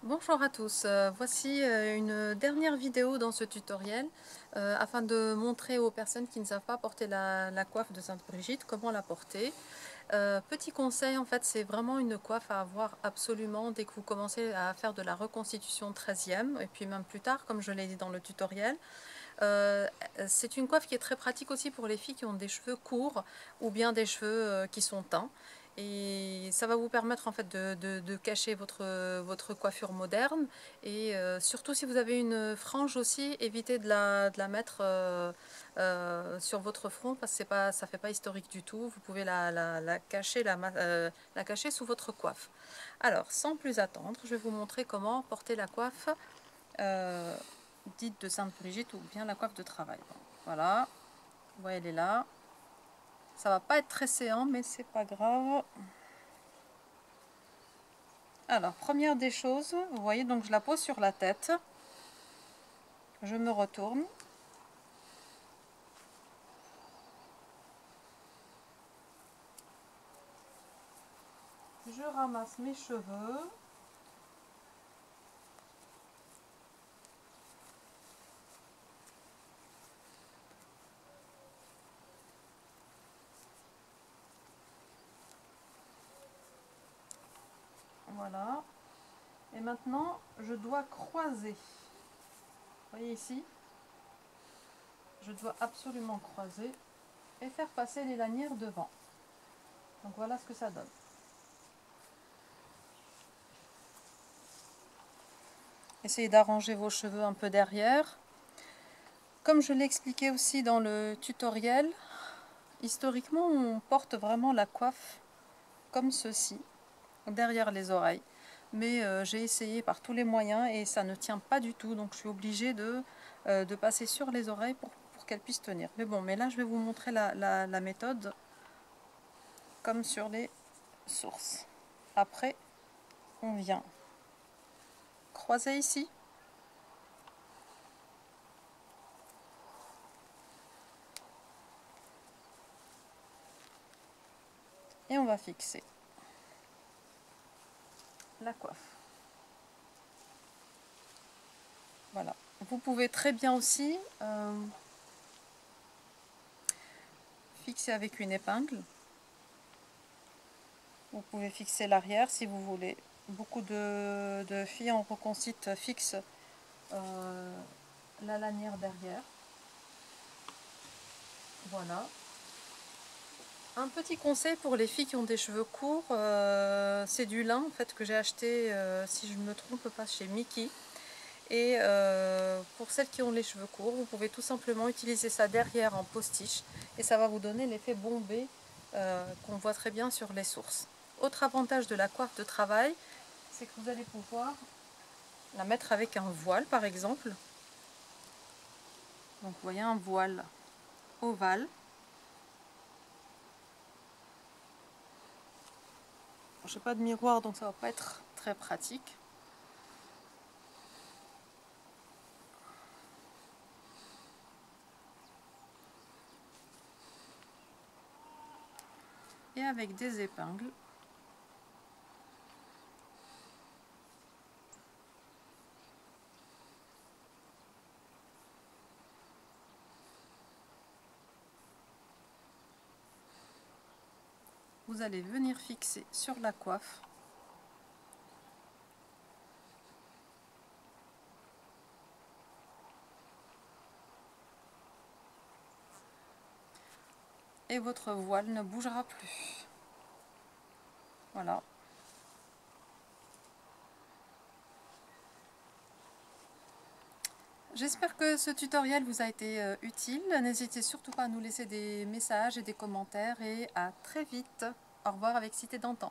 Bonjour à tous, voici une dernière vidéo dans ce tutoriel afin de montrer aux personnes qui ne savent pas porter la coiffe de Sainte Brigitte comment la porter. Petit conseil, en fait, c'est vraiment une coiffe à avoir absolument dès que vous commencez à faire de la reconstitution 13e et puis même plus tard, comme je l'ai dit dans le tutoriel. C'est une coiffe qui est très pratique aussi pour les filles qui ont des cheveux courts ou bien des cheveux qui sont teints. Et ça va vous permettre en fait de cacher votre coiffure moderne. Et surtout si vous avez une frange aussi, évitez de la mettre sur votre front parce que ça fait pas historique du tout. Vous pouvez la cacher, la cacher sous votre coiffe. Alors, sans plus attendre, je vais vous montrer comment porter la coiffe dite de Sainte Brigitte ou bien la coiffe de travail. Bon, voilà, vous voyez, elle est là. Ça va pas être très séant, mais c'est pas grave. Alors, première des choses, vous voyez, donc je la pose sur la tête. Je me retourne. Je ramasse mes cheveux. Voilà. Et maintenant, je dois croiser. Vous voyez ici, je dois absolument croiser et faire passer les lanières devant. Donc voilà ce que ça donne. Essayez d'arranger vos cheveux un peu derrière. Comme je l'ai expliqué aussi dans le tutoriel, historiquement on porte vraiment la coiffe comme ceci, derrière les oreilles. Mais j'ai essayé par tous les moyens et ça ne tient pas du tout, donc je suis obligée de passer sur les oreilles pour qu'elle puisse tenir. Mais bon, mais là je vais vous montrer la méthode comme sur les sources. Après, on vient croiser ici. Et on va fixer la coiffe. Voilà. Vous pouvez très bien aussi fixer avec une épingle. Vous pouvez fixer l'arrière si vous voulez. Beaucoup de filles en reconstitue fixent la lanière derrière. Voilà. Un petit conseil pour les filles qui ont des cheveux courts, c'est du lin en fait que j'ai acheté, si je ne me trompe pas, chez Mickey. Et pour celles qui ont les cheveux courts, vous pouvez tout simplement utiliser ça derrière en postiche et ça va vous donner l'effet bombé qu'on voit très bien sur les sources. Autre avantage de la coiffe de travail, c'est que vous allez pouvoir la mettre avec un voile par exemple. Donc vous voyez un voile ovale. Je n'ai pas de miroir donc ça va pas être très pratique. Et avec des épingles, vous allez venir fixer sur la coiffe et votre voile ne bougera plus. Voilà. J'espère que ce tutoriel vous a été utile. N'hésitez surtout pas à nous laisser des messages et des commentaires et à très vite. Au revoir avec Cité d'Antan.